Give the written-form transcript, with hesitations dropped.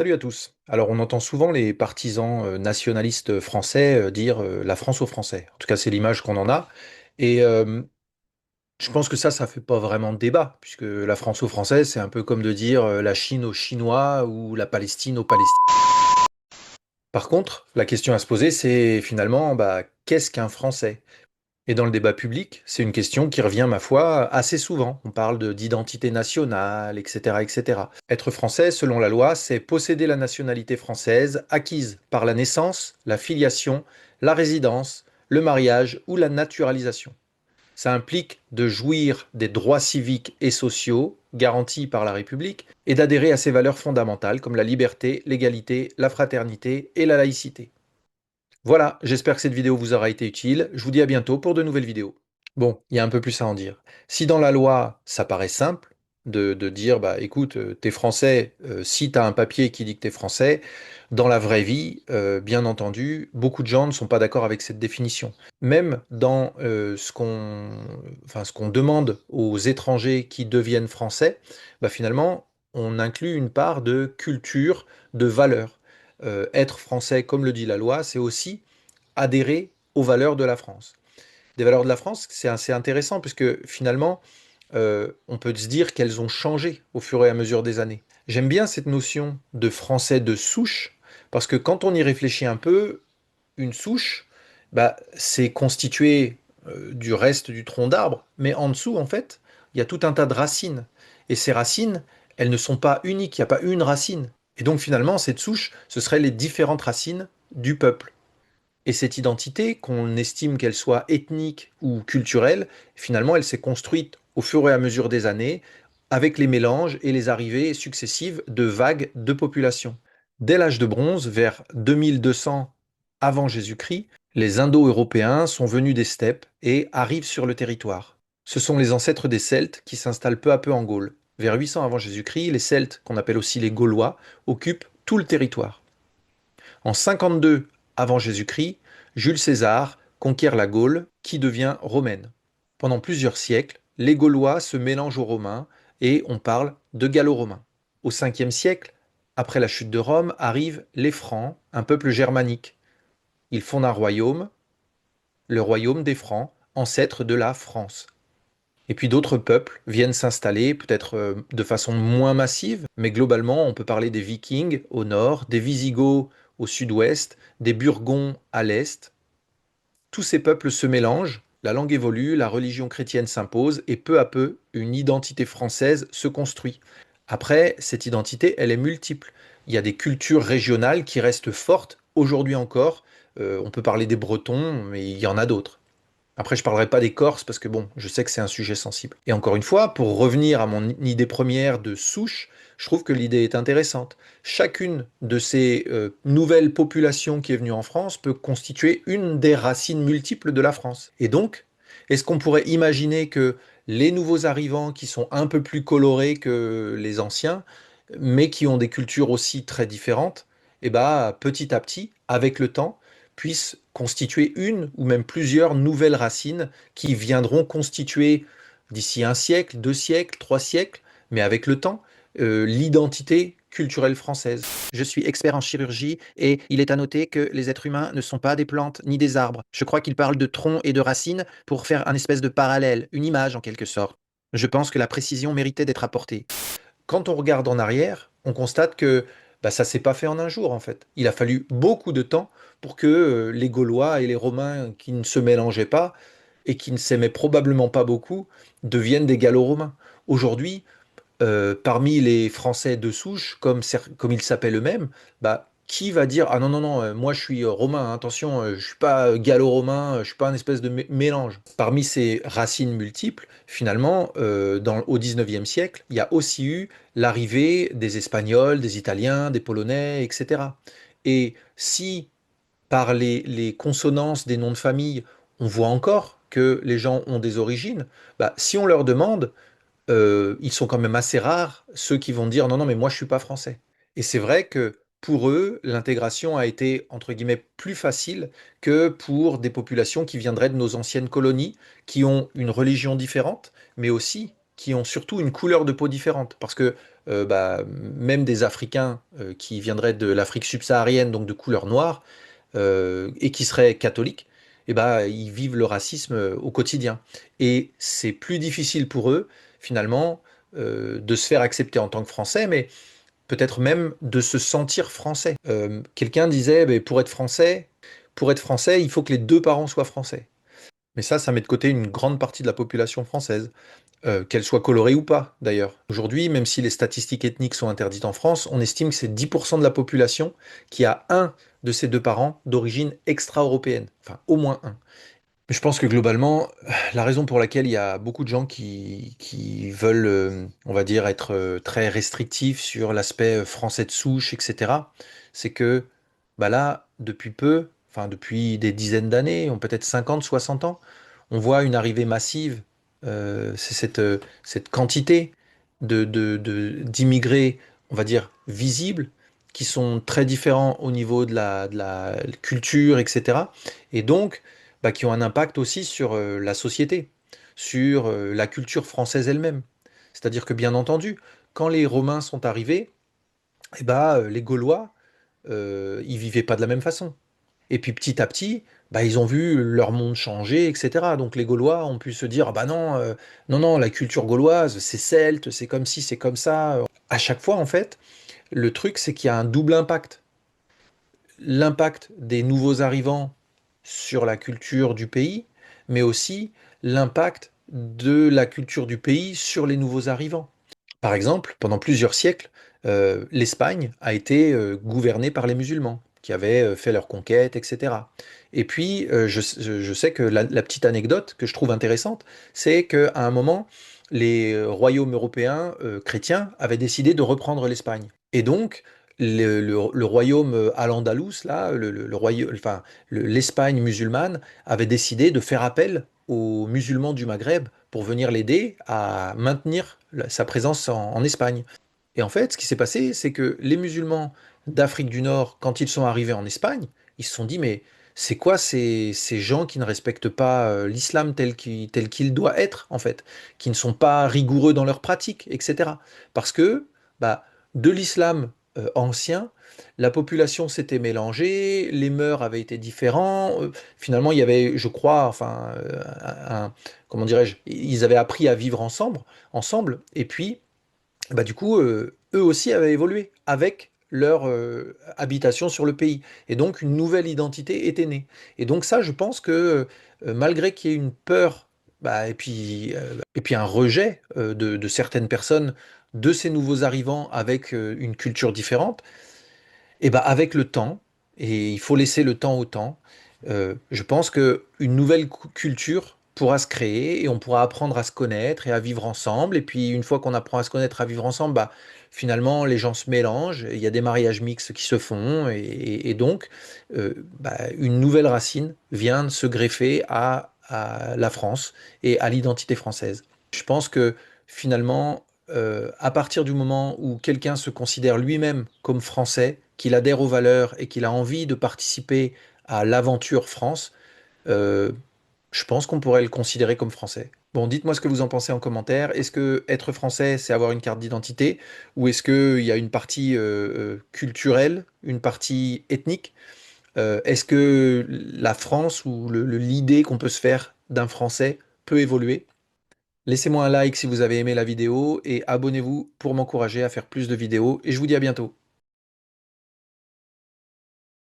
Salut à tous. Alors, on entend souvent les partisans nationalistes français dire la France aux Français. En tout cas, c'est l'image qu'on en a. Et je pense que ça fait pas vraiment de débat, puisque la France aux Français, c'est un peu comme de dire la Chine aux Chinois ou la Palestine aux Palestiniens. Par contre, la question à se poser, c'est finalement, qu'est-ce qu'un Français? Et dans le débat public, c'est une question qui revient, ma foi, assez souvent. On parle d'identité nationale, etc., etc. Être français, selon la loi, c'est posséder la nationalité française acquise par la naissance, la filiation, la résidence, le mariage ou la naturalisation. Ça implique de jouir des droits civiques et sociaux garantis par la République et d'adhérer à ses valeurs fondamentales comme la liberté, l'égalité, la fraternité et la laïcité. Voilà, j'espère que cette vidéo vous aura été utile. Je vous dis à bientôt pour de nouvelles vidéos. Bon, il y a un peu plus à en dire. Si dans la loi, ça paraît simple de dire, bah écoute, t'es français, si t'as un papier qui dit que t'es français, dans la vraie vie, bien entendu, beaucoup de gens ne sont pas d'accord avec cette définition. Même dans ce qu'on demande aux étrangers qui deviennent français, bah finalement, on inclut une part de culture, de valeur. Être français, comme le dit la loi, c'est aussi adhérer aux valeurs de la France. Des valeurs de la France, c'est assez intéressant puisque finalement, on peut se dire qu'elles ont changé au fur et à mesure des années. J'aime bien cette notion de français de souche parce que quand on y réfléchit un peu, une souche, c'est constitué du reste du tronc d'arbre, mais en dessous, en fait, il y a tout un tas de racines. Et ces racines, elles ne sont pas uniques, il n'y a pas une racine. Et donc finalement, cette souche, ce seraient les différentes racines du peuple. Et cette identité, qu'on estime qu'elle soit ethnique ou culturelle, finalement, elle s'est construite au fur et à mesure des années avec les mélanges et les arrivées successives de vagues de population. Dès l'âge de bronze, vers 2200 avant Jésus-Christ, les Indo-Européens sont venus des steppes et arrivent sur le territoire. Ce sont les ancêtres des Celtes qui s'installent peu à peu en Gaule. Vers 800 avant Jésus-Christ, les Celtes, qu'on appelle aussi les Gaulois, occupent tout le territoire. En 52 avant Jésus-Christ, Jules César conquiert la Gaule qui devient romaine. Pendant plusieurs siècles, les Gaulois se mélangent aux Romains et on parle de Gallo-Romains. Au 5e siècle, après la chute de Rome, arrivent les Francs, un peuple germanique. Ils fondent un royaume, le royaume des Francs, ancêtre de la France. Et puis d'autres peuples viennent s'installer, peut-être de façon moins massive, mais globalement, on peut parler des Vikings au nord, des Visigoths au sud-ouest, des Burgons à l'est. Tous ces peuples se mélangent, la langue évolue, la religion chrétienne s'impose, et peu à peu, une identité française se construit. Après, cette identité, elle est multiple. Il y a des cultures régionales qui restent fortes aujourd'hui encore. On peut parler des Bretons, mais il y en a d'autres. Après, je parlerai pas des Corses parce que bon, je sais que c'est un sujet sensible. Et encore une fois, pour revenir à mon idée première de souche, je trouve que l'idée est intéressante. Chacune de ces nouvelles populations qui est venue en France peut constituer une des racines multiples de la France. Et donc, est-ce qu'on pourrait imaginer que les nouveaux arrivants qui sont un peu plus colorés que les anciens, mais qui ont des cultures aussi très différentes, et petit à petit, avec le temps, puissent constituer une ou même plusieurs nouvelles racines qui viendront constituer d'ici un siècle, 2 siècles, 3 siècles, mais avec le temps, l'identité culturelle française. Je suis expert en chirurgie et il est à noter que les êtres humains ne sont pas des plantes ni des arbres. Je crois qu'il parle de troncs et de racines pour faire un espèce de parallèle, une image en quelque sorte. Je pense que la précision méritait d'être apportée. Quand on regarde en arrière, on constate que ça s'est pas fait en un jour en fait. Il a fallu beaucoup de temps pour que les Gaulois et les Romains qui ne se mélangeaient pas et qui ne s'aimaient probablement pas beaucoup deviennent des Gallo-Romains. Aujourd'hui, parmi les Français de souche, comme ils s'appellent eux-mêmes, qui va dire ah non non non, moi je suis romain, hein, attention, je suis pas gallo-romain, je suis pas un espèce de mélange. Parmi ces racines multiples, finalement, au 19e siècle, il y a aussi eu l'arrivée des Espagnols, des Italiens, des Polonais, etc. Et si par les consonances des noms de famille, on voit encore que les gens ont des origines, si on leur demande ils sont quand même assez rares, ceux qui vont dire non, non, mais moi je suis pas français. Et c'est vrai que pour eux, l'intégration a été, entre guillemets, plus facile que pour des populations qui viendraient de nos anciennes colonies, qui ont une religion différente, mais aussi qui ont surtout une couleur de peau différente. Parce que même des Africains qui viendraient de l'Afrique subsaharienne, donc de couleur noire, et qui seraient catholiques, eh ben, ils vivent le racisme au quotidien. Et c'est plus difficile pour eux, finalement, de se faire accepter en tant que Français, mais peut-être même de se sentir français. Quelqu'un disait, ben, pour être français, il faut que les deux parents soient français. Mais ça met de côté une grande partie de la population française, qu'elle soit colorée ou pas, d'ailleurs. Aujourd'hui, même si les statistiques ethniques sont interdites en France, on estime que c'est 10% de la population qui a un de ses deux parents d'origine extra-européenne, enfin au moins un. Mais je pense que globalement, la raison pour laquelle il y a beaucoup de gens qui veulent, on va dire, être très restrictifs sur l'aspect français de souche, etc., c'est que bah là, depuis peu, enfin depuis des dizaines d'années, peut-être 50, 60 ans, on voit une arrivée massive, c'est cette quantité d'immigrés, on va dire, visibles, qui sont très différents au niveau de la culture, etc. Et donc, bah, qui ont un impact aussi sur la société, sur la culture française elle-même. C'est-à-dire que bien entendu, quand les Romains sont arrivés, eh bah, les Gaulois, ils vivaient pas de la même façon. Et puis petit à petit, bah, ils ont vu leur monde changer, etc. Donc les Gaulois ont pu se dire, ah bah non, non, non, la culture gauloise, c'est celte, c'est comme ci, c'est comme ça. À chaque fois, en fait, le truc, c'est qu'il y a un double impact. L'impact des nouveaux arrivants sur la culture du pays, mais aussi l'impact de la culture du pays sur les nouveaux arrivants. Par exemple, pendant plusieurs siècles, l'Espagne a été gouvernée par les musulmans, qui avaient fait leurs conquêtes, etc. Et puis, je sais que la petite anecdote que je trouve intéressante, c'est qu'à un moment, les royaumes européens chrétiens avaient décidé de reprendre l'Espagne. Et donc, le royaume al-Andalus, là, enfin, l'Espagne musulmane, avait décidé de faire appel aux musulmans du Maghreb pour venir l'aider à maintenir sa présence en Espagne. Et en fait, ce qui s'est passé, c'est que les musulmans d'Afrique du Nord, quand ils sont arrivés en Espagne, ils se sont dit, mais c'est quoi ces gens qui ne respectent pas l'islam tel qu'il doit être, en fait, qui ne sont pas rigoureux dans leurs pratiques, etc. Parce que bah, de l'islam ancien, la population s'était mélangée, les mœurs avaient été différents. Finalement, il y avait, je crois, enfin, comment dirais-je, ils avaient appris à vivre ensemble, et puis bah, du coup, eux aussi avaient évolué avec leur habitation sur le pays. Et donc, une nouvelle identité était née. Et donc ça, je pense que malgré qu'il y ait une peur, bah, et puis un rejet de certaines personnes de ces nouveaux arrivants avec une culture différente, et bah avec le temps, et il faut laisser le temps au temps, je pense que une nouvelle culture pourra se créer et on pourra apprendre à se connaître et à vivre ensemble. Et puis une fois qu'on apprend à se connaître, à vivre ensemble, bah finalement les gens se mélangent, il y a des mariages mixtes qui se font et donc bah, une nouvelle racine vient de se greffer à la France et à l'identité française. Je pense que finalement, à partir du moment où quelqu'un se considère lui-même comme français, qu'il adhère aux valeurs et qu'il a envie de participer à l'aventure France, euh, je pense qu'on pourrait le considérer comme français. Bon, dites-moi ce que vous en pensez en commentaire. Est-ce que être français, c'est avoir une carte d'identité, ou est-ce qu'il y a une partie culturelle, une partie ethnique? Est-ce que la France ou l'idée qu'on peut se faire d'un français peut évoluer? Laissez-moi un like si vous avez aimé la vidéo et abonnez-vous pour m'encourager à faire plus de vidéos et je vous dis à bientôt.